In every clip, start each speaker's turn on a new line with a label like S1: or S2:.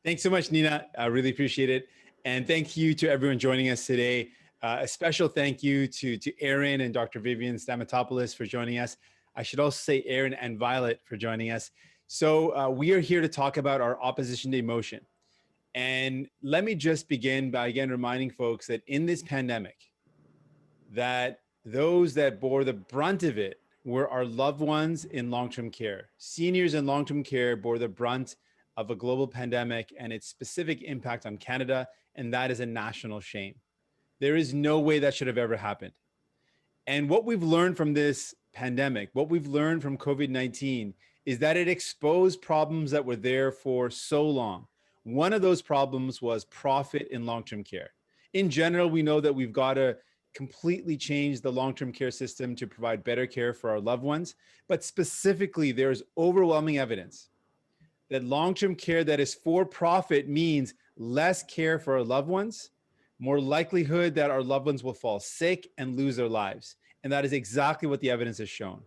S1: Thanks so much, Nina. I really appreciate it. And thank you to everyone joining us today. A special thank you to Aaron and Dr. Vivian Stamatopoulos for joining us. I should also say Aaron and Violet for joining us. So we are here to talk about our Opposition Day motion. And let me just begin by again reminding folks that in this pandemic, that those that bore the brunt of it were our loved ones in long-term care. Seniors in long-term care bore the brunt of a global pandemic and its specific impact on Canada, and that is a national shame. There is no way that should have ever happened. And what we've learned from this pandemic, what we've learned from COVID-19 is that it exposed problems that were there for so long. One of those problems was profit in long-term care. In general, we know that we've got to completely change the long-term care system to provide better care for our loved ones. But specifically, there's overwhelming evidence that long-term care that is for profit means less care for our loved ones, more likelihood that our loved ones will fall sick and lose their lives. And that is exactly what the evidence has shown.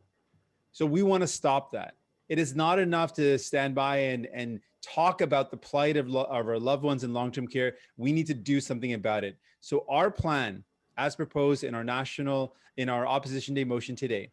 S1: So we want to stop that. It is not enough to stand by and talk about the plight of our loved ones in long-term care. We need to do something about it. So our plan, as proposed in our Opposition Day motion today,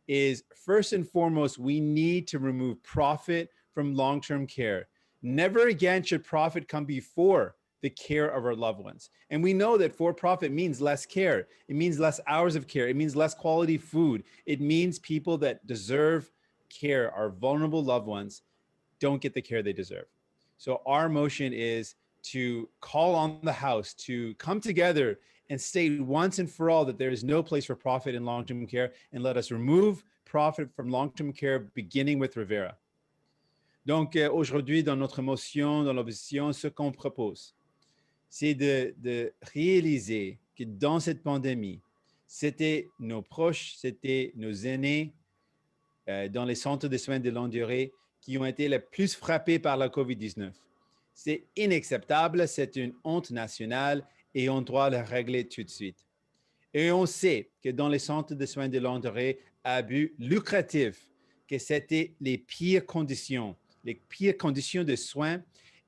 S1: is first and foremost, we need to remove profit from long-term care. Never again should profit come before the care of our loved ones. And we know that for-profit means less care. It means less hours of care. It means less quality food. It means people that deserve care, our vulnerable loved ones, don't get the care they deserve. So our motion is to call on the House to come together and state once and for all that there is no place for profit in long-term care, and let us remove profit from long-term care, beginning with Rivera. Donc, aujourd'hui, dans notre motion, dans l'opposition, ce qu'on propose, c'est de réaliser que dans cette pandémie, c'était nos proches, c'était nos aînés dans les centres de soins de longue durée qui ont été les plus frappés par la COVID-19. C'est inacceptable, c'est une honte nationale et on doit le régler tout de suite. Et on sait que dans les centres de soins de longue durée à but lucratif, que c'était les pires conditions de soins.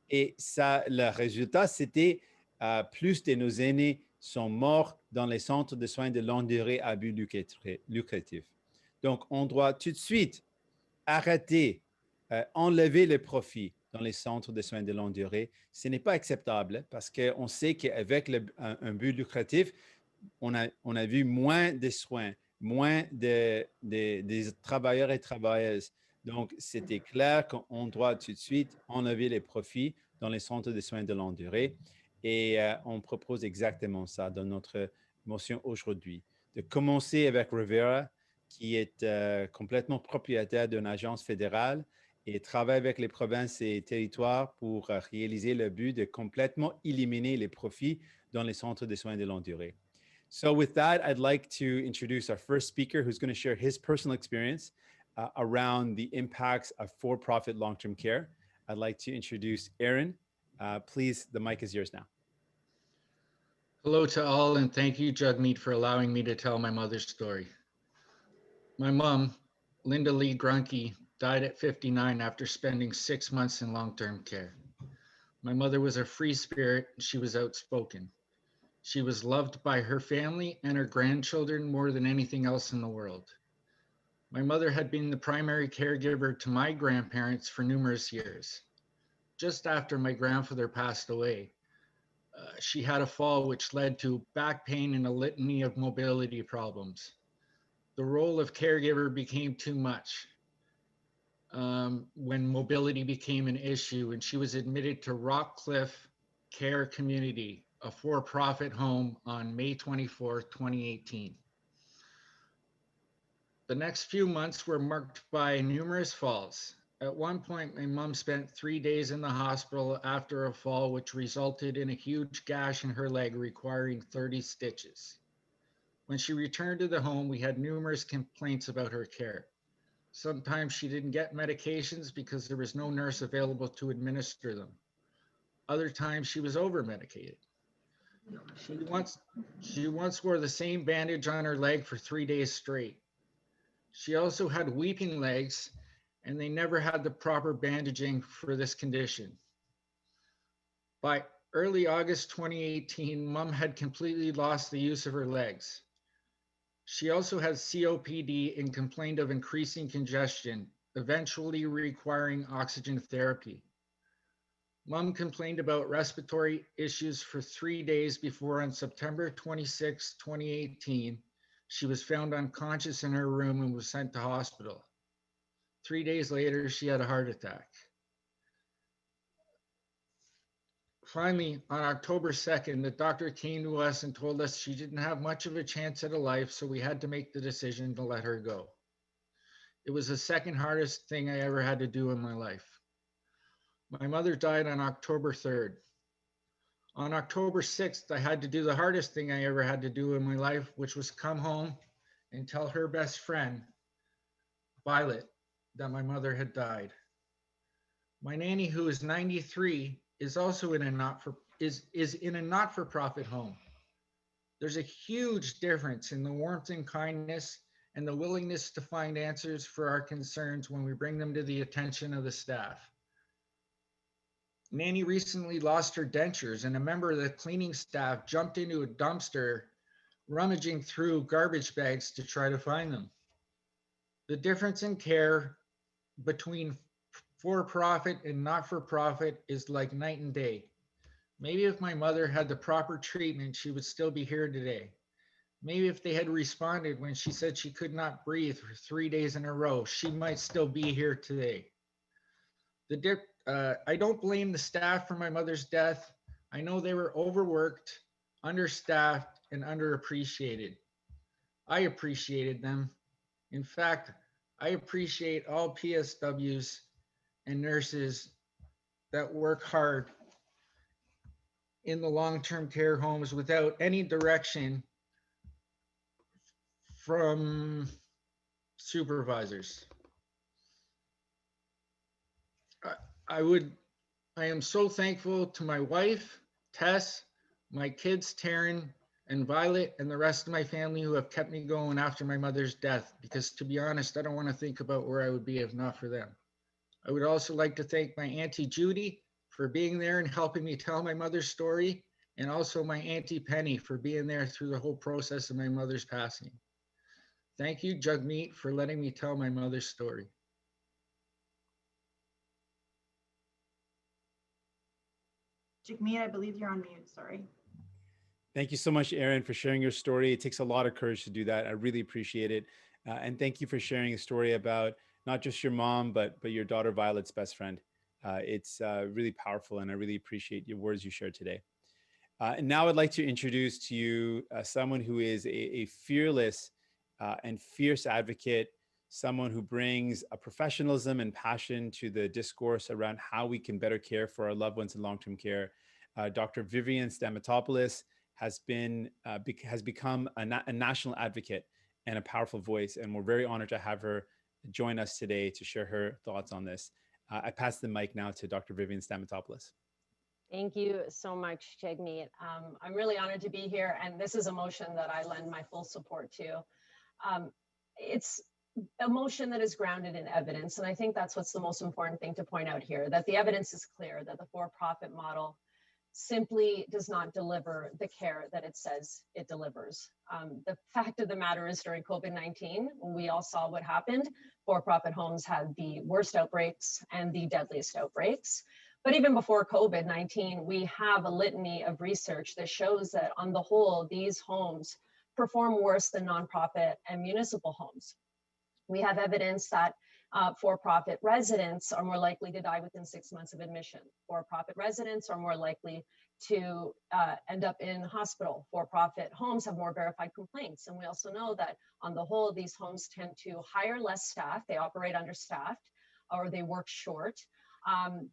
S1: Et ça, le résultat, c'était plus de nos aînés sont morts dans les centres de soins de longue durée à but lucratif. Donc, on doit tout de suite arrêter, enlever les profits dans les centres de soins de longue durée. Ce n'est pas acceptable parce qu'on sait qu'avec un but lucratif, on a vu moins de soins, moins des travailleurs et travailleuses. Donc, c'était clair qu'on doit tout de suite enlever les profits dans les centres de soins de longue durée. Et on propose exactement ça dans notre motion aujourd'hui. De commencer avec Rivera, qui est complètement propriétaire d'une agence fédérale et travaille avec les provinces et territoires pour réaliser le but de complètement éliminer les profits dans les centres de soins de longue durée. So with that, I'd like to introduce our first speaker who's going to share his personal experience around the impacts of for-profit long-term care. I'd like to introduce Aaron. Please, the mic is yours now.
S2: Hello to all, and thank you, Jagmeet, for allowing me to tell my mother's story. My mom, Linda Lee Gruntke, died at 59 after spending 6 months in long-term care. My mother was a free spirit, and she was outspoken. She was loved by her family and her grandchildren more than anything else in the world. My mother had been the primary caregiver to my grandparents for numerous years. Just after my grandfather passed away, she had a fall which led to back pain and a litany of mobility problems. The role of caregiver became too much when mobility became an issue, and she was admitted to Rockcliffe Care Community, a for-profit home, on May 24, 2018. The next few months were marked by numerous falls. At one point, my mom spent 3 days in the hospital after a fall, which resulted in a huge gash in her leg requiring 30 stitches. When she returned to the home, we had numerous complaints about her care. Sometimes she didn't get medications because there was no nurse available to administer them. Other times she was over-medicated. She once wore the same bandage on her leg for 3 days straight. She also had weeping legs, and they never had the proper bandaging for this condition. By early August 2018, Mom had completely lost the use of her legs. She also had COPD and complained of increasing congestion, eventually requiring oxygen therapy. Mom complained about respiratory issues for 3 days before, on September 26, 2018, she was found unconscious in her room and was sent to hospital. 3 days later, she had a heart attack. Finally, on October 2nd, the doctor came to us and told us she didn't have much of a chance at a life, so we had to make the decision to let her go. It was the second hardest thing I ever had to do in my life. My mother died on October 3rd. On October 6th, I had to do the hardest thing I ever had to do in my life, which was come home and tell her best friend, Violet, that my mother had died. My nanny, who is 93, is also in a not-for-profit home. There's a huge difference in the warmth and kindness and the willingness to find answers for our concerns when we bring them to the attention of the staff. Nanny recently lost her dentures, and a member of the cleaning staff jumped into a dumpster, rummaging through garbage bags to try to find them. The difference in care between for-profit and not-for-profit is like night and day. Maybe if my mother had the proper treatment, she would still be here today. Maybe if they had responded when she said she could not breathe for 3 days in a row, she might still be here today. I don't blame the staff for my mother's death. I know they were overworked, understaffed, and underappreciated. I appreciated them. In fact, I appreciate all PSWs and nurses that work hard in the long-term care homes without any direction from supervisors. I am so thankful to my wife, Tess, my kids, Taryn and Violet, and the rest of my family who have kept me going after my mother's death, because to be honest, I don't want to think about where I would be if not for them. I would also like to thank my Auntie Judy for being there and helping me tell my mother's story, and also my Auntie Penny for being there through the whole process of my mother's passing. Thank you, Jagmeet, for letting me tell my mother's story.
S3: Jagmeet, I believe you're on mute, sorry.
S1: Thank you so much, Aaron, for sharing your story. It takes a lot of courage to do that. I really appreciate it. And thank you for sharing a story about not just your mom, but your daughter Violet's best friend. It's really powerful, and I really appreciate your words you shared today. And now I'd like to introduce to you someone who is a fearless and fierce advocate, someone who brings a professionalism and passion to the discourse around how we can better care for our loved ones in long-term care. Dr. Vivian Stamatopoulos has become a national advocate and a powerful voice, and we're very honored to have her join us today to share her thoughts on this. I pass the mic now to Dr. Vivian Stamatopoulos.
S4: Thank you so much, Jagmeet. I'm really honored to be here, and this is a motion that I lend my full support to. It's a motion that is grounded in evidence, and I think that's what's the most important thing to point out here, that the evidence is clear, that the for-profit model simply does not deliver the care that it says it delivers. The fact of the matter is, during COVID-19, we all saw what happened. For-profit homes had the worst outbreaks and the deadliest outbreaks. But even before COVID-19, we have a litany of research that shows that on the whole, these homes perform worse than nonprofit and municipal homes. We have evidence that for-profit residents are more likely to die within 6 months of admission. For-profit residents are more likely to end up in hospital. For-profit homes have more verified complaints. And we also know that on the whole, these homes tend to hire less staff. They operate understaffed, or they work short.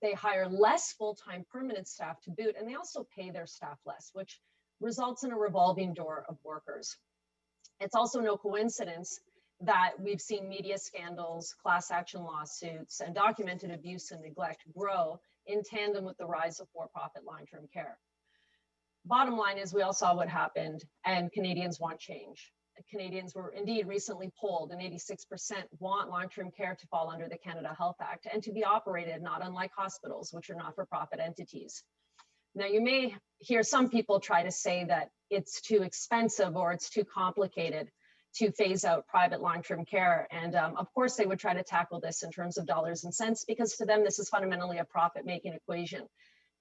S4: They hire less full-time permanent staff to boot, and they also pay their staff less, which results in a revolving door of workers. It's also no coincidence that we've seen media scandals, class action lawsuits, and documented abuse and neglect grow in tandem with the rise of for-profit long-term care. Bottom line is, we all saw what happened, and Canadians want change. Canadians were indeed recently polled, and 86% want long-term care to fall under the Canada Health Act and to be operated not unlike hospitals, which are not-for-profit entities. Now, you may hear some people try to say that it's too expensive or it's too complicated to phase out private long-term care. And of course, they would try to tackle this in terms of dollars and cents, because to them, this is fundamentally a profit-making equation.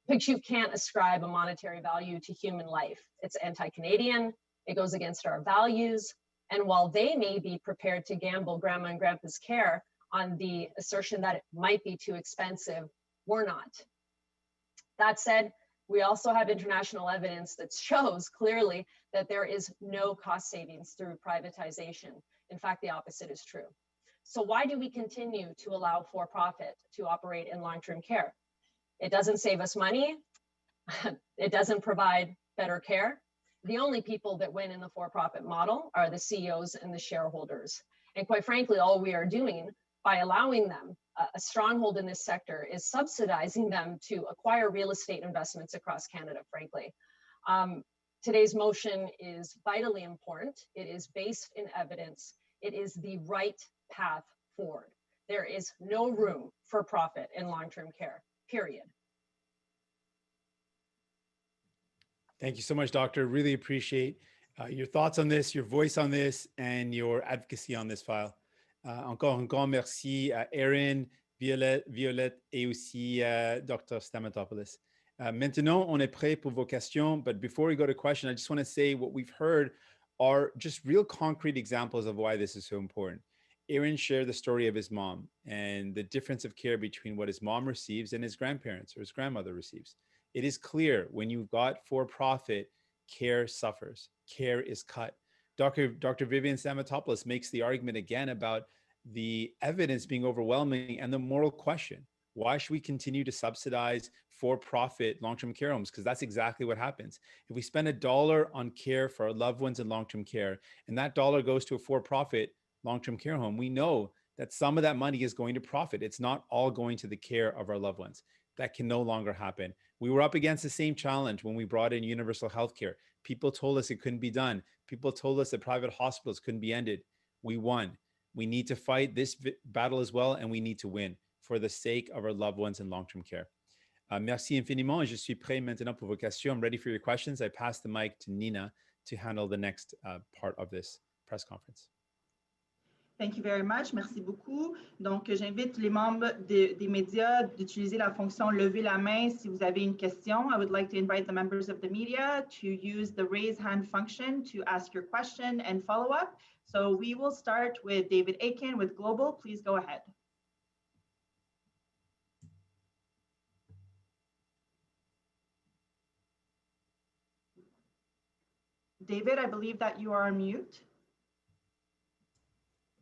S4: But you can't ascribe a monetary value to human life. It's anti-Canadian, it goes against our values. And while they may be prepared to gamble grandma and grandpa's care on the assertion that it might be too expensive, we're not. That said, we also have international evidence that shows clearly that there is no cost savings through privatization. In fact, the opposite is true. So why do we continue to allow for-profit to operate in long-term care? It doesn't save us money. It doesn't provide better care. The only people that win in the for-profit model are the CEOs and the shareholders. And quite frankly, all we are doing by allowing them a stronghold in this sector is subsidizing them to acquire real estate investments across Canada, frankly. Today's motion is vitally important. It is based in evidence. It is the right path forward. There is no room for profit in long-term care, period.
S1: Thank you so much, Doctor. Really appreciate your thoughts on this, your voice on this, and your advocacy on this file. Encore un grand merci à Aaron, Violette et aussi Dr. Stamatopoulos. Maintenant, on est prêt pour vos questions. But before we go to questions, I just want to say what we've heard are just real concrete examples of why this is so important. Aaron shared the story of his mom and the difference of care between what his mom receives and his grandparents or his grandmother receives. It is clear when you've got for-profit, care suffers, care is cut. Dr. Vivian Stamatopoulos makes the argument again about the evidence being overwhelming and the moral question. Why should we continue to subsidize for-profit long-term care homes? Because that's exactly what happens. If we spend $1 on care for our loved ones in long-term care, and that dollar goes to a for-profit long-term care home, we know that some of that money is going to profit. It's not all going to the care of our loved ones. That can no longer happen. We were up against the same challenge when we brought in universal health care. People told us it couldn't be done. People told us that private hospitals couldn't be ended. We won. We need to fight this battle as well, and we need to win for the sake of our loved ones in long-term care. Merci infiniment. Je suis prêt maintenant pour vos questions. I'm ready for your questions. I pass the mic to Nina to handle the next part of this press conference.
S3: Thank you very much. Merci beaucoup. Donc, j'invite les membres des médias d'utiliser la fonction lever la main si vous avez une question. I would like to invite the members of the media to use the raise hand function to ask your question and follow up. So we will start with David Aiken with Global. Please go ahead. David, I believe that you are on mute.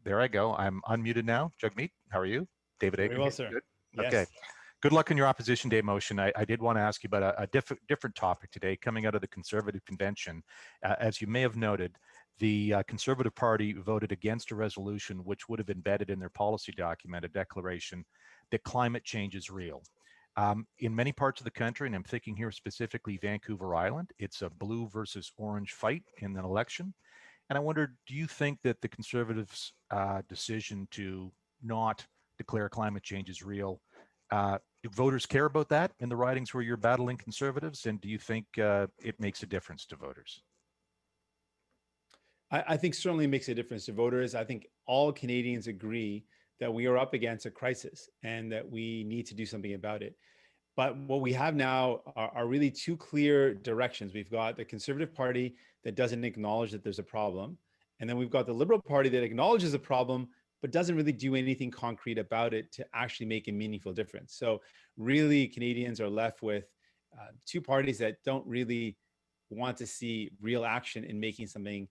S5: There I go. I'm unmuted now. Jagmeet, how are you? David Aiken.
S1: Very well, sir.
S5: Good.
S1: Yes.
S5: Okay. Good luck in your opposition day motion. I did want to ask you about a different topic today coming out of the Conservative Convention. As you may have noted, the Conservative Party voted against a resolution which would have embedded in their policy document a declaration that climate change is real. In many parts of the country, and I'm thinking here specifically Vancouver Island, it's a blue versus orange fight in an election. And I wondered, do you think that the Conservatives' decision to not declare climate change is real, do voters care about that in the ridings where you're battling Conservatives? And do you think it makes a difference to voters?
S1: I think certainly makes a difference to voters. I think all Canadians agree that we are up against a crisis and that we need to do something about it. But what we have now are really two clear directions. We've got the Conservative Party that doesn't acknowledge that there's a problem. And then we've got the Liberal Party that acknowledges a problem, but doesn't really do anything concrete about it to actually make a meaningful difference. So really Canadians are left with two parties that don't really want to see real action in making something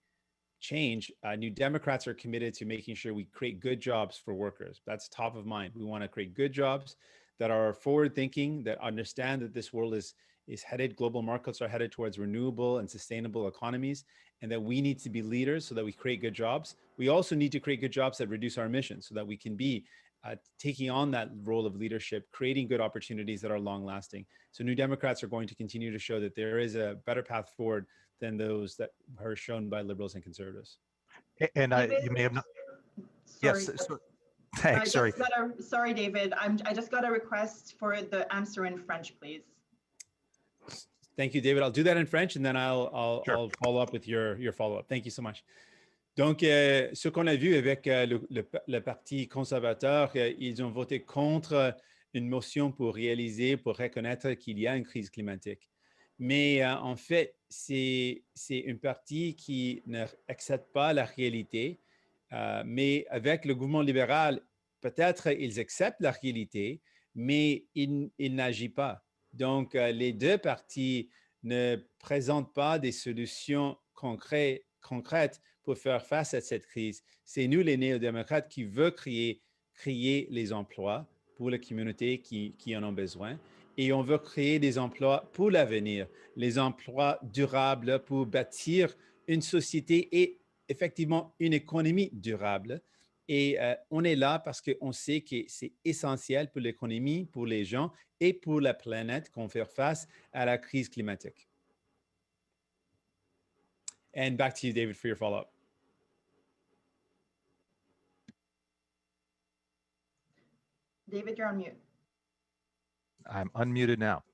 S1: change. New Democrats are committed to making sure we create good jobs for workers. That's top of mind. We want to create good jobs that are forward thinking, that understand that this world is headed, global markets are headed towards renewable and sustainable economies, and that we need to be leaders so that we create good jobs. We also need to create good jobs that reduce our emissions so that we can be taking on that role of leadership, creating good opportunities that are long lasting. So New Democrats are going to continue to show that there is a better path forward than those that are shown by Liberals and Conservatives.
S5: And you may have not.
S3: Sorry.
S5: Yes. Thanks. Sorry.
S3: Sorry, David. I just got a request for the answer in French, please.
S1: Thank you, David. I'll do that in French, and then I'll follow up with your follow-up. Thank you so much. Donc, ce qu'on a vu avec le Parti conservateur, ils ont voté contre une motion pour reconnaître qu'il y a une crise climatique. Mais en fait, c'est un parti qui n'accepte pas la réalité. Mais avec le gouvernement libéral, peut-être ils acceptent la réalité, mais ils n'agissent pas. Donc, les deux partis ne présentent pas des solutions concrètes pour faire face à cette crise. C'est nous, les néo-démocrates, qui veulent créer les emplois pour les communautés qui en ont besoin. Et on veut créer des emplois pour l'avenir, les emplois durables pour bâtir une société et effectivement une économie durable. Et on est là parce qu'on sait que c'est essentiel pour l'économie, pour les gens et pour la planète qu'on fait face à la crise climatique. And back to you, David, for your follow-up.
S3: David, you're on mute.
S5: I'm unmuted now.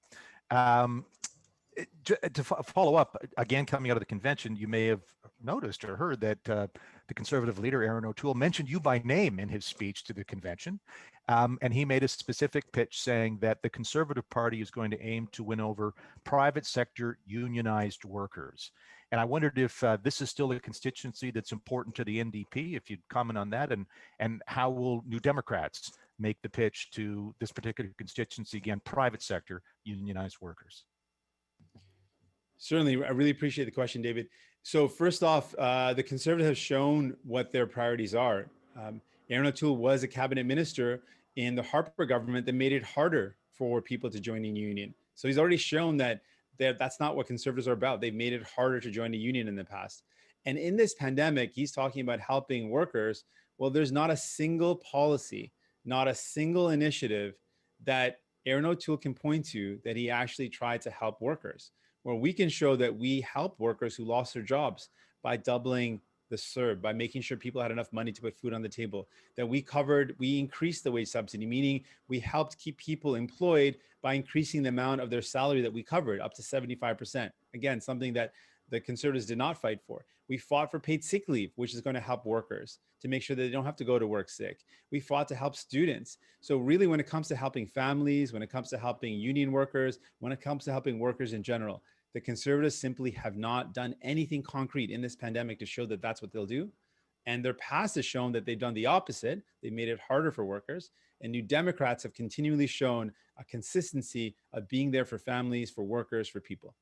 S5: To follow up, again, coming out of the convention, you may have noticed or heard that the Conservative leader, Aaron O'Toole, mentioned you by name in his speech to the convention. And he made a specific pitch saying that the Conservative Party is going to aim to win over private sector unionized workers. And I wondered if this is still a constituency that's important to the NDP, if you'd comment on that, and how will New Democrats make the pitch to this particular constituency, again, private sector unionized workers?
S1: Certainly, I really appreciate the question, David. So first off, the Conservatives have shown what their priorities are. Aaron O'Toole was a cabinet minister in the Harper government that made it harder for people to join a union. So he's already shown that that's not what Conservatives are about. They've made it harder to join a union in the past. And in this pandemic, he's talking about helping workers. Well, there's not a single policy, not a single initiative that Aaron O'Toole can point to that he actually tried to help workers. Where we can show that we help workers who lost their jobs by doubling the CERB, by making sure people had enough money to put food on the table, that we increased the wage subsidy, meaning we helped keep people employed by increasing the amount of their salary that we covered up to 75%. Again, something that the Conservatives did not fight for. We fought for paid sick leave, which is going to help workers to make sure that they don't have to go to work sick. We fought to help students. So really, when it comes to helping families, when it comes to helping union workers, when it comes to helping workers in general, the Conservatives simply have not done anything concrete in this pandemic to show that that's what they'll do. And their past has shown that they've done the opposite. They've made it harder for workers. And New Democrats have continually shown a consistency of being there for families, for workers, for people.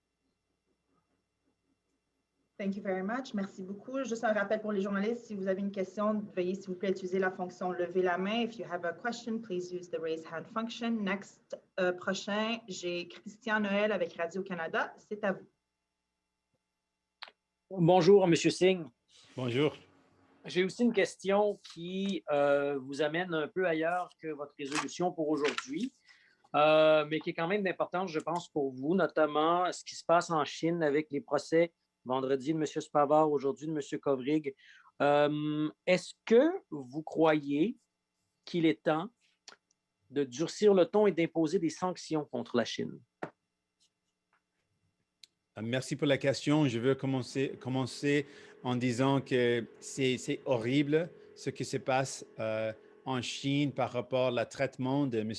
S3: Thank you very much. Merci beaucoup. Juste un rappel pour les journalistes, si vous avez une question, veuillez s'il vous plaît utiliser la fonction lever la main. If you have a question, please use the raise hand function. Next, prochain, j'ai Christian Noël avec Radio-Canada. C'est à vous.
S6: Bonjour, M. Singh.
S1: Bonjour.
S6: J'ai aussi une question qui vous amène un peu ailleurs que votre résolution pour aujourd'hui, mais qui est quand même d'importance, je pense, pour vous, notamment ce qui se passe en Chine avec les procès vendredi de M. Spavor, aujourd'hui de M. Kovrig. Est-ce que vous croyez qu'il est temps de durcir le ton et d'imposer des sanctions contre la Chine?
S1: Merci pour la question. Je veux commencer en disant que c'est horrible ce qui se passe en Chine par rapport au traitement de M.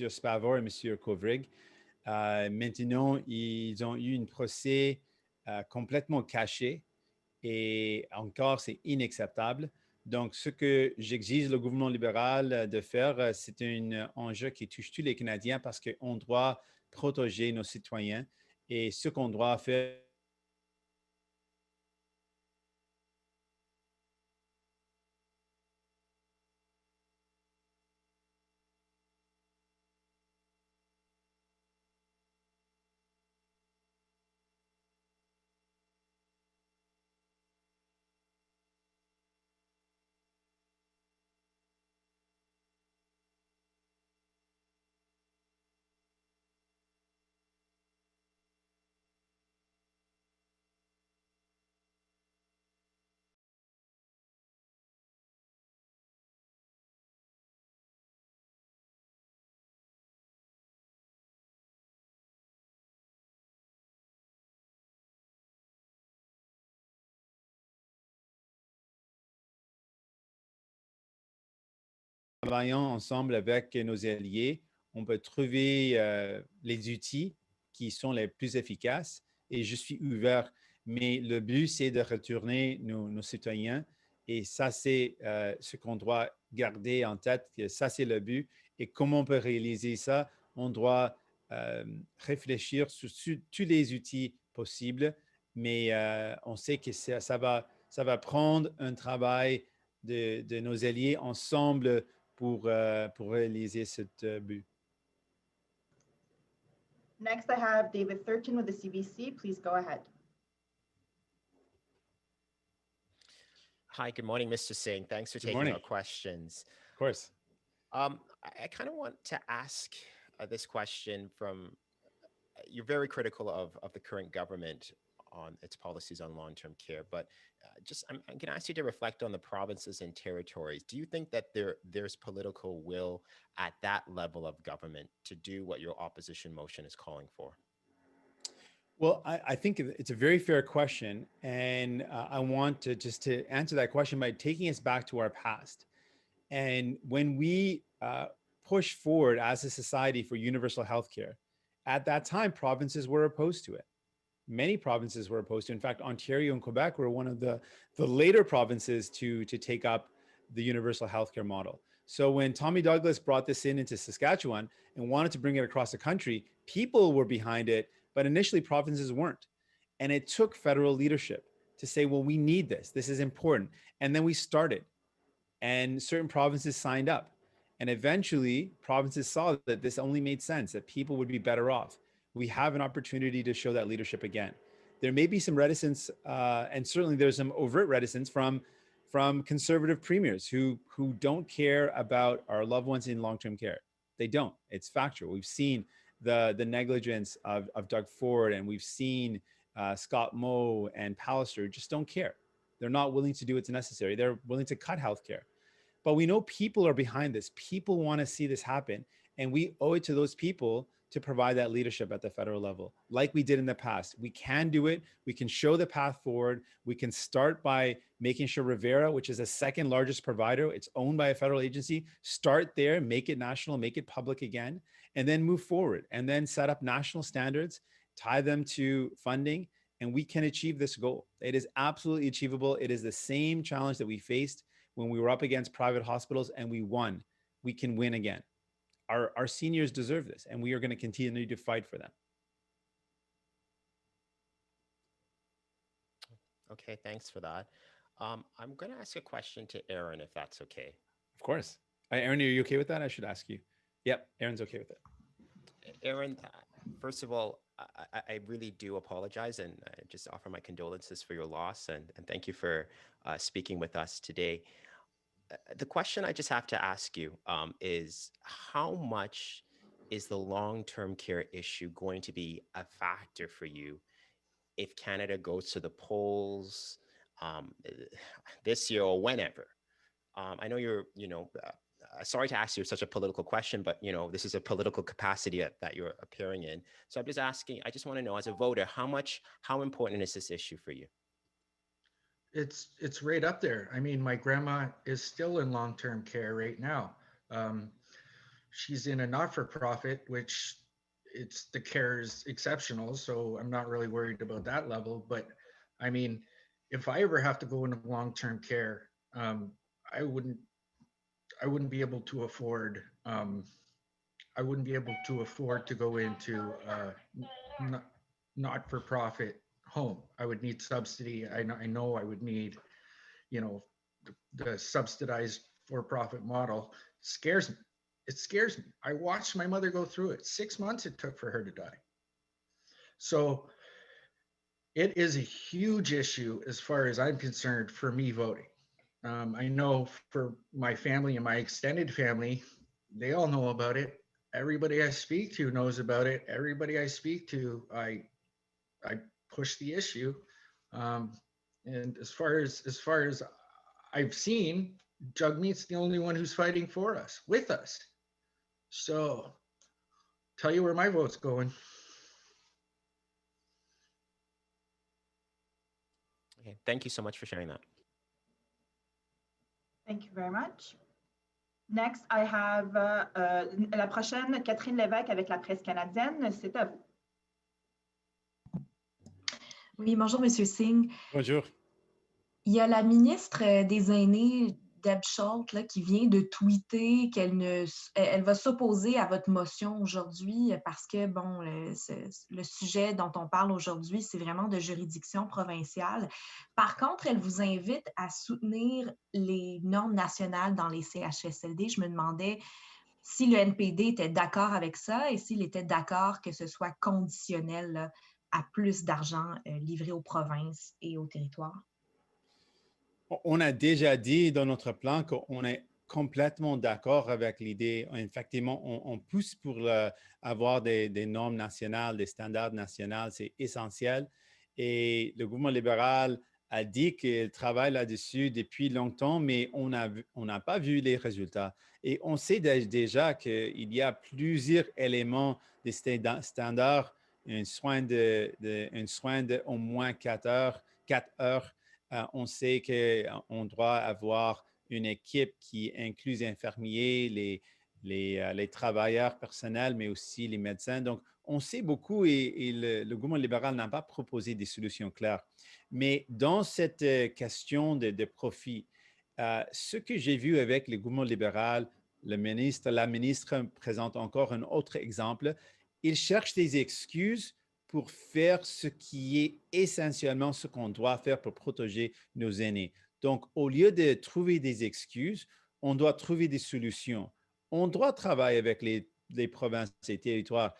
S1: Spavor et M. Kovrig. Maintenant, ils ont eu un procès complètement caché et encore, c'est inacceptable. Donc, ce que j'exige le gouvernement libéral de faire, c'est un enjeu qui touche tous les Canadiens parce qu'on doit protéger nos citoyens. Et ce qu'on doit faire, travaillant ensemble avec nos alliés, on peut trouver les outils qui sont les plus efficaces et je suis ouvert. Mais le but, c'est de retourner nos citoyens et ça, c'est ce qu'on doit garder en tête, que ça, c'est le but. Et comment on peut réaliser ça? On doit réfléchir sur tous les outils possibles, mais on sait que ça va prendre un travail de nos alliés ensemble pour réaliser ce but.
S3: Next, I have David Thurton with the CBC. Please go ahead.
S7: Hi, good morning, Mr. Singh. Thanks for taking our questions.
S1: Of course.
S7: I kind of want to ask this question from, you're very critical of the current government on its policies on long-term care, but I'm going to ask you to reflect on the provinces and territories. Do you think that there's political will at that level of government to do what your opposition motion is calling for?
S1: Well, I think it's a very fair question. And I want to just to answer that question by taking us back to our past. And when we pushed forward as a society for universal healthcare, at that time, provinces were opposed to it. Many provinces were opposed to it. In fact, Ontario and Quebec were one of the later provinces to take up the universal healthcare model. So when Tommy Douglas brought this into Saskatchewan and wanted to bring it across the country, people were behind it, but initially provinces weren't. And it took federal leadership to say, well, we need this. This is important. And then we started. And certain provinces signed up. And eventually, provinces saw that this only made sense, that people would be better off. We have an opportunity to show that leadership again. There may be some reticence, and certainly there's some overt reticence from conservative premiers who don't care about our loved ones in long-term care. They don't. It's factual. We've seen the negligence of Doug Ford, and we've seen Scott Moe and Pallister just don't care. They're not willing to do what's necessary. They're willing to cut healthcare. But we know people are behind this. People want to see this happen. And we owe it to those people to provide that leadership at the federal level, like we did in the past. We can do it. We can show the path forward. We can start by making sure Rivera, which is the second largest provider, it's owned by a federal agency, start there, make it national, make it public again, and then move forward, and then set up national standards, tie them to funding, and we can achieve this goal. It is absolutely achievable. It is the same challenge that we faced when we were up against private hospitals and we won. We can win again. Our seniors deserve this, and we are going to continue to fight for them.
S7: Okay, thanks for that. I'm going to ask a question to Aaron, if that's okay.
S1: Of course. Aaron, are you okay with that? I should ask you. Yep, Aaron's okay with it.
S7: Aaron, first of all, I really do apologize, and I just offer my condolences for your loss, and thank you for speaking with us today. The question I just have to ask you is, how much is the long-term care issue going to be a factor for you if Canada goes to the polls this year or whenever? I know you're, sorry to ask you such a political question, but this is a political capacity that you're appearing in. So I'm just asking, I just want to know, as a voter, how important is this issue for you?
S2: It's right up there. I mean, my grandma is still in long-term care right now. She's in a not-for-profit, which the care is exceptional, so I'm not really worried about that level. But I mean, if I ever have to go into long-term care, I wouldn't be able to afford. I wouldn't be able to afford to go into not-for-profit home. I would need subsidy. I know I would need, the subsidized for-profit model. Scares me. It scares me. I watched my mother go through it. 6 months it took for her to die. So it is a huge issue as far as I'm concerned for me voting. I know for my family and my extended family, they all know about it. Everybody I speak to knows about it. Everybody I speak to, I push the issue. And as far as I've seen, Jagmeet's the only one who's fighting for us, with us. So tell you where my vote's going.
S7: Okay, thank you so much for sharing that.
S3: Thank you very much. Next, I have la prochaine, Catherine Lévesque avec la presse canadienne. C'est à vous.
S8: Oui, bonjour, Monsieur Singh.
S1: Bonjour.
S8: Il y a la ministre des Aînés, Deb Schultz, là, qui vient de tweeter qu'elle va s'opposer à votre motion aujourd'hui parce que, bon, le sujet dont on parle aujourd'hui, c'est vraiment de juridiction provinciale. Par contre, elle vous invite à soutenir les normes nationales dans les CHSLD. Je me demandais si le NPD était d'accord avec ça et s'il était d'accord que ce soit conditionnel là, à plus d'argent livré aux provinces et aux territoires.
S1: On a déjà dit dans notre plan qu'on est complètement d'accord avec l'idée. Effectivement, on pousse pour avoir des normes nationales, des standards nationaux, c'est essentiel. Et le gouvernement libéral a dit qu'il travaille là-dessus depuis longtemps, mais on n'a pas vu les résultats. Et on sait déjà qu'il y a plusieurs éléments des standards, un soin de au moins 4 heures. On sait qu'on doit avoir une équipe qui inclut les infirmiers, les travailleurs personnels, mais aussi les médecins. Donc, on sait beaucoup et le gouvernement libéral n'a pas proposé des solutions claires. Mais dans cette question de profit, ce que j'ai vu avec le gouvernement libéral, la ministre présente encore un autre exemple. Il cherche des excuses pour faire ce qui est essentiellement ce qu'on doit faire pour protéger nos aînés. Donc, au lieu de trouver des excuses, on doit trouver des solutions. On doit travailler avec les provinces et territoires,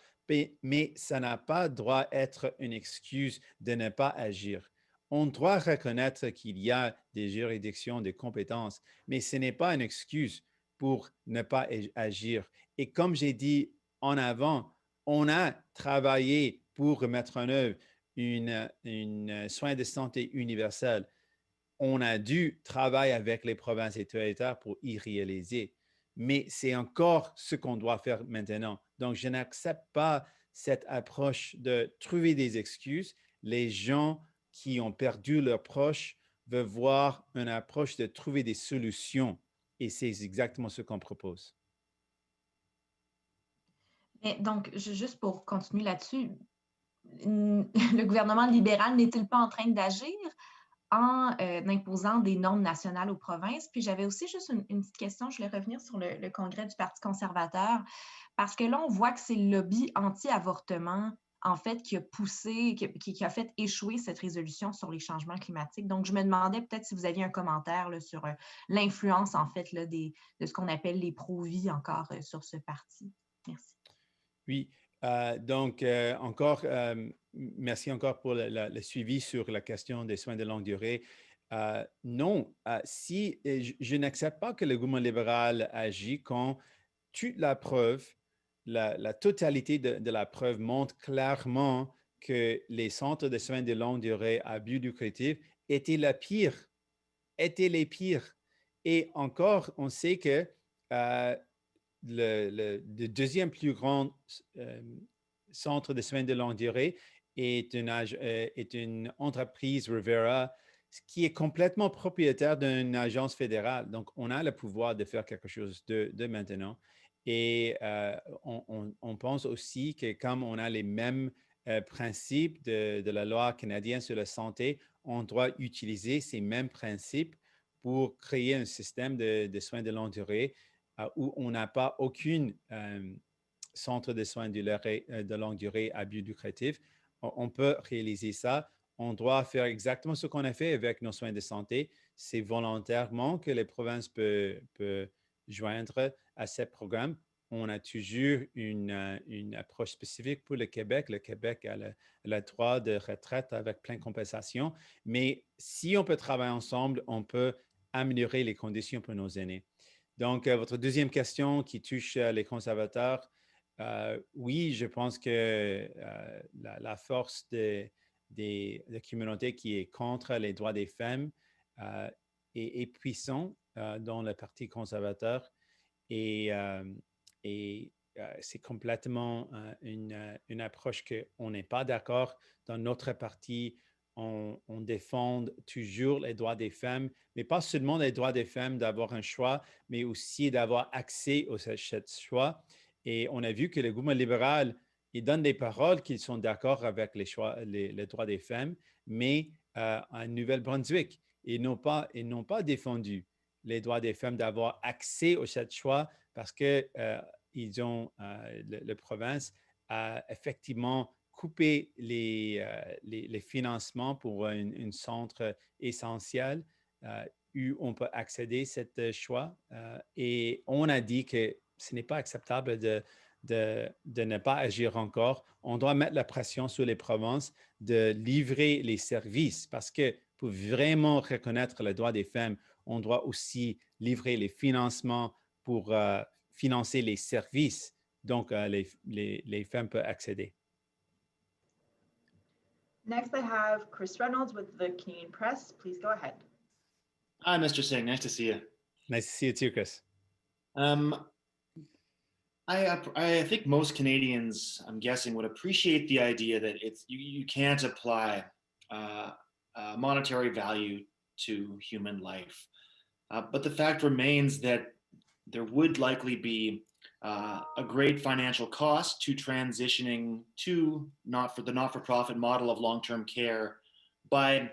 S1: mais ça n'a pas droit être une excuse de ne pas agir. On doit reconnaître qu'il y a des juridictions, des compétences, mais ce n'est pas une excuse pour ne pas agir. Et comme j'ai dit en avant, on a travaillé pour mettre en œuvre une soin de santé universel. On a dû travailler avec les provinces et territoires pour y réaliser. Mais c'est encore ce qu'on doit faire maintenant. Donc, je n'accepte pas cette approche de trouver des excuses. Les gens qui ont perdu leurs proches veulent voir une approche de trouver des solutions. Et c'est exactement ce qu'on propose.
S8: Mais donc, juste pour continuer là-dessus, le gouvernement libéral n'est-il pas en train d'agir en imposant des normes nationales aux provinces? Puis j'avais aussi juste une petite question, je voulais revenir sur le congrès du Parti conservateur, parce que là, on voit que c'est le lobby anti-avortement, en fait, qui a poussé, qui a fait échouer cette résolution sur les changements climatiques. Donc, je me demandais peut-être si vous aviez un commentaire là, sur l'influence, en fait, là, de ce qu'on appelle les pro-vie encore sur ce parti. Merci.
S1: Oui, donc merci encore pour le suivi sur la question des soins de longue durée. Non, si je n'accepte pas que le gouvernement libéral agit quand toute la preuve, la totalité de la preuve montre clairement que les centres de soins de longue durée à but lucratif étaient les pires. Et encore, on sait que le deuxième plus grand centre de soins de longue durée est une entreprise Rivera qui est complètement propriétaire d'une agence fédérale. Donc, on a le pouvoir de faire quelque chose de maintenant. Et on pense aussi que comme on a les mêmes principes de la loi canadienne sur la santé, on doit utiliser ces mêmes principes pour créer un système de soins de longue durée où on n'a pas aucun centre de soins de longue durée à but lucratif. On peut réaliser ça. On doit faire exactement ce qu'on a fait avec nos soins de santé. C'est volontairement que les provinces peuvent joindre à ce programme. On a toujours une approche spécifique pour le Québec. Le Québec a le droit de retraite avec pleine compensation. Mais si on peut travailler ensemble, on peut améliorer les conditions pour nos aînés. Donc, votre deuxième question qui touche les conservateurs, oui, je pense que la force des communautés qui est contre les droits des femmes est puissante dans le Parti conservateur et c'est complètement une approche qu'on n'est pas d'accord dans notre parti. on défend toujours les droits des femmes, mais pas seulement les droits des femmes d'avoir un choix, mais aussi d'avoir accès au choix. Et on a vu que le gouvernement libéral, il donne des paroles qu'ils sont d'accord avec les choix, les droits des femmes, mais en Nouvelle-Brunswick, ils n'ont pas défendu les droits des femmes d'avoir accès au choix parce que ils ont le province a effectivement coupé les financements pour un centre essentiel où on peut accéder à ce choix. Et on a dit que ce n'est pas acceptable de ne pas agir encore. On doit mettre la pression sur les provinces de livrer les services parce que pour vraiment reconnaître les droits des femmes, on doit aussi livrer les financements pour financer les services. Donc, les femmes peuvent accéder.
S3: Next, I have Chris Reynolds with the Canadian Press. Please go ahead.
S9: Hi, Mr. Singh. Nice to see you.
S1: Nice to see you too, Chris.
S9: I think most Canadians, I'm guessing, would appreciate the idea that you can't apply monetary value to human life. But the fact remains that there would likely be a great financial cost to transitioning to the not-for-profit model of long-term care by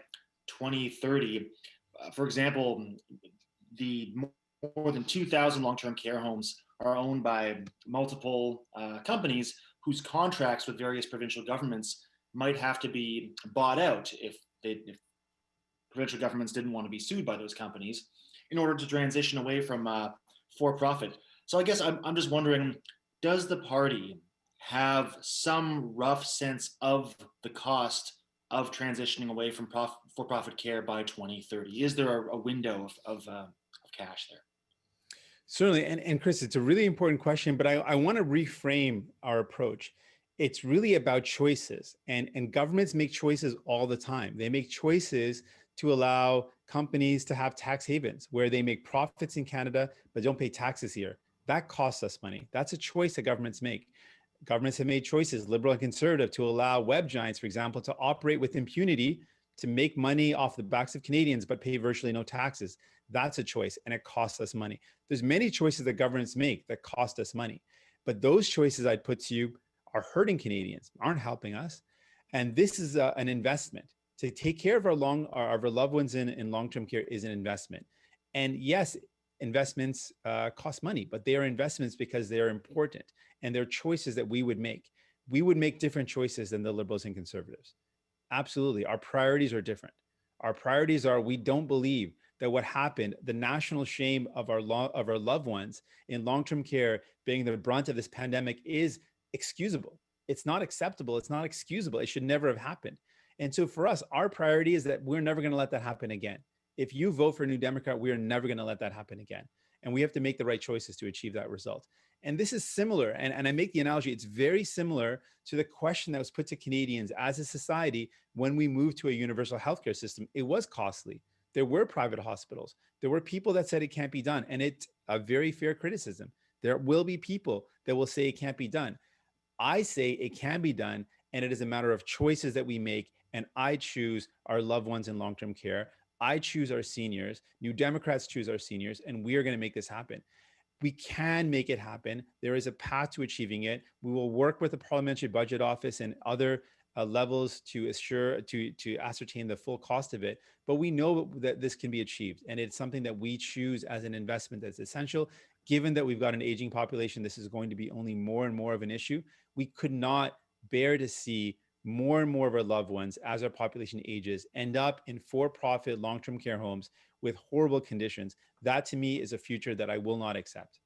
S9: 2030. For example, the more than 2,000 long-term care homes are owned by multiple companies whose contracts with various provincial governments might have to be bought out if provincial governments didn't want to be sued by those companies in order to transition away from for-profit. So I guess I'm just wondering, does the party have some rough sense of the cost of transitioning away from for-profit care by 2030? Is there a window of cash there?
S1: Certainly. And Chris, it's a really important question, but I want to reframe our approach. It's really about choices, and governments make choices all the time. They make choices to allow companies to have tax havens where they make profits in Canada, but don't pay taxes here. That costs us money. That's a choice that governments make. Governments have made choices, liberal and conservative, to allow web giants, for example, to operate with impunity, to make money off the backs of Canadians, but pay virtually no taxes. That's a choice, and it costs us money. There's many choices that governments make that cost us money, but those choices I'd put to you are hurting Canadians, aren't helping us. And this is an investment. To take care of our loved ones in long-term care is an investment. And yes, investments cost money, but they are investments because they are important, and they're choices that we would make. We would make different choices than the Liberals and Conservatives. Absolutely. Our priorities are different. Our priorities are, we don't believe that what happened, the national shame of our loved ones in long-term care being the brunt of this pandemic, is excusable. It's not acceptable. It's not excusable. It should never have happened. And so for us, our priority is that we're never going to let that happen again. If you vote for a New Democrat, we are never going to let that happen again. And we have to make the right choices to achieve that result. And this is similar, and I make the analogy, it's very similar to the question that was put to Canadians as a society when we moved to a universal healthcare system. It was costly. There were private hospitals. There were people that said it can't be done. And it's a very fair criticism. There will be people that will say it can't be done. I say it can be done, and it is a matter of choices that we make. And I choose our loved ones in long-term care. I choose our seniors. New Democrats choose our seniors, and we are going to make this happen. We can make it happen. There is a path to achieving it. We will work with the Parliamentary Budget Office and other levels to ascertain the full cost of it. But we know that this can be achieved, and it's something that we choose as an investment that's essential. Given that we've got an aging population, this is going to be only more and more of an issue. We could not bear to see more and more of our loved ones, as our population ages, end up in for-profit long-term care homes with horrible conditions. That, to me, is a future that I will not accept.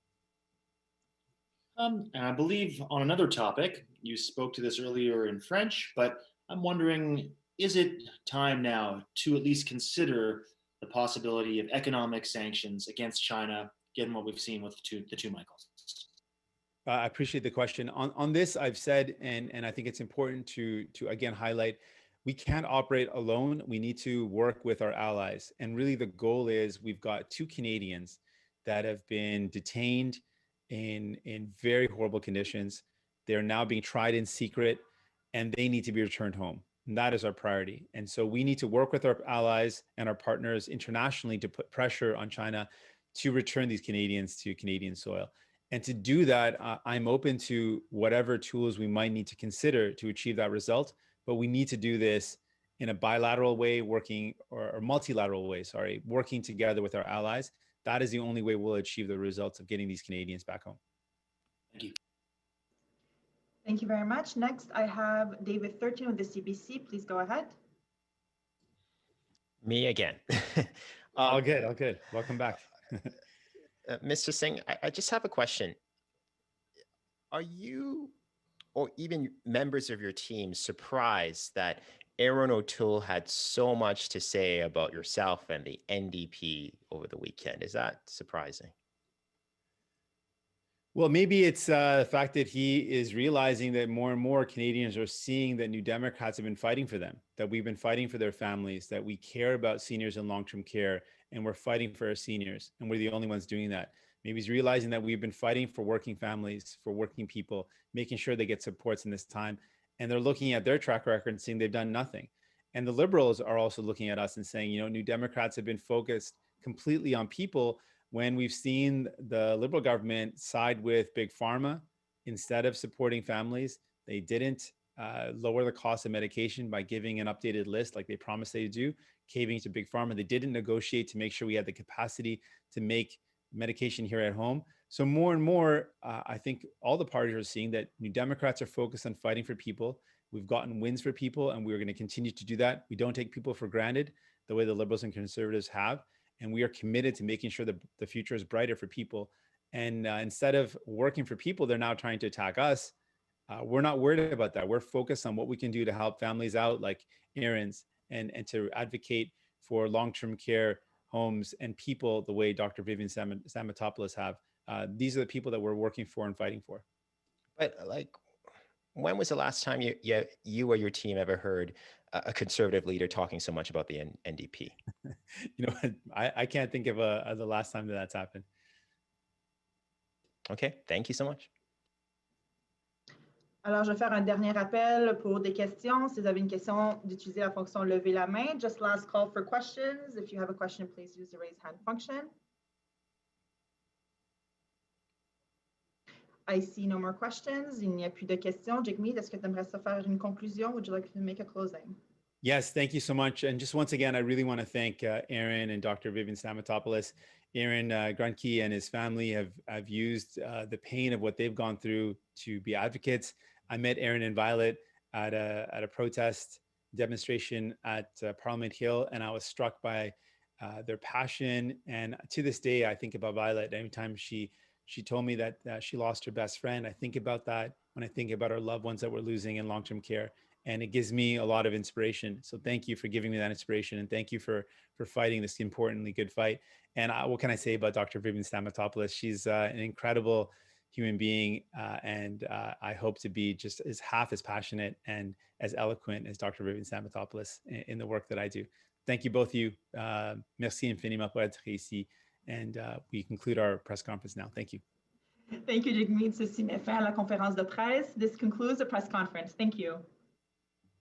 S9: And I believe on another topic, you spoke to this earlier in French, but I'm wondering, is it time now to at least consider the possibility of economic sanctions against China, given what we've seen with the two Michaels?
S1: I appreciate the question. On this, I've said, and I think it's important to again highlight, we can't operate alone. We need to work with our allies. And really the goal is, we've got 2 Canadians that have been detained in very horrible conditions. They're now being tried in secret, and they need to be returned home. And that is our priority. And so we need to work with our allies and our partners internationally to put pressure on China to return these Canadians to Canadian soil. And to do that, I'm open to whatever tools we might need to consider to achieve that result. But we need to do this in a bilateral way, working or multilateral way, sorry, working together with our allies. That is the only way we'll achieve the results of getting these Canadians back home.
S9: Thank you.
S3: Thank you very much. Next, I have David 13 with the CBC. Please go ahead.
S7: Me again.
S1: All good, all good. Welcome back.
S7: Mr. Singh, I just have a question. Are you, or even members of your team, surprised that Aaron O'Toole had so much to say about yourself and the NDP over the weekend? Is that surprising?
S1: Well, maybe it's the fact that he is realizing that more and more Canadians are seeing that New Democrats have been fighting for them, that we've been fighting for their families, that we care about seniors in long-term care, and we're fighting for our seniors, and we're the only ones doing that. Maybe he's realizing that we've been fighting for working families, for working people, making sure they get supports in this time. And they're looking at their track record and seeing they've done nothing. And the Liberals are also looking at us and saying, you know, New Democrats have been focused completely on people, when we've seen the Liberal government side with Big Pharma instead of supporting families. They didn't lower the cost of medication by giving an updated list like they promised they do, caving to Big Pharma. They didn't negotiate to make sure we had the capacity to make medication here at home. So more and more, I think all the parties are seeing that New Democrats are focused on fighting for people. We've gotten wins for people, and we're going to continue to do that. We don't take people for granted the way the Liberals and Conservatives have. And we are committed to making sure that the future is brighter for people. And instead of working for people, they're now trying to attack us. We're not worried about that. We're focused on what we can do to help families out like Aaron's, and to advocate for long-term care homes and people the way Dr. Vivian Stamatopoulos have. These are the people that we're working for and fighting for.
S7: But like, when was the last time you or your team ever heard a conservative leader talking so much about the NDP?
S1: You know, I can't think of the last time that's happened.
S7: Okay, thank you so much.
S3: Alors, je vais faire un dernier appel pour des questions. Si vous avez une question, d'utiliser la fonction lever la main. Just last call for questions. If you have a question, please use the raise hand function. I see no more questions. Il n'y a plus de questions. Jagmeet, est-ce que tu aimerais faire une conclusion? Would you like to make a closing?
S1: Yes, thank you so much. And just once again, I really want to thank Aaron and Dr. Vivian Stamatopoulos. Aaron Gruntke and his family have used the pain of what they've gone through to be advocates. I met Aaron and Violet at a protest demonstration at Parliament Hill, and I was struck by their passion. And to this day, I think about Violet. Anytime she told me that she lost her best friend, I think about that when I think about our loved ones that we're losing in long-term care. And it gives me a lot of inspiration. So thank you for giving me that inspiration. And thank you for fighting this importantly good fight. And what can I say about Dr. Vivian Stamatopoulos? She's an incredible human being. And I hope to be just half as passionate and as eloquent as Dr. Vivian Stamatopoulos in the work that I do. Thank you, both of you. Merci infiniment pour être ici. And we conclude our press conference now. Thank you.
S3: Thank you, Jagmeet. Ceci met fin à la conférence de presse. This concludes the press conference. Thank you.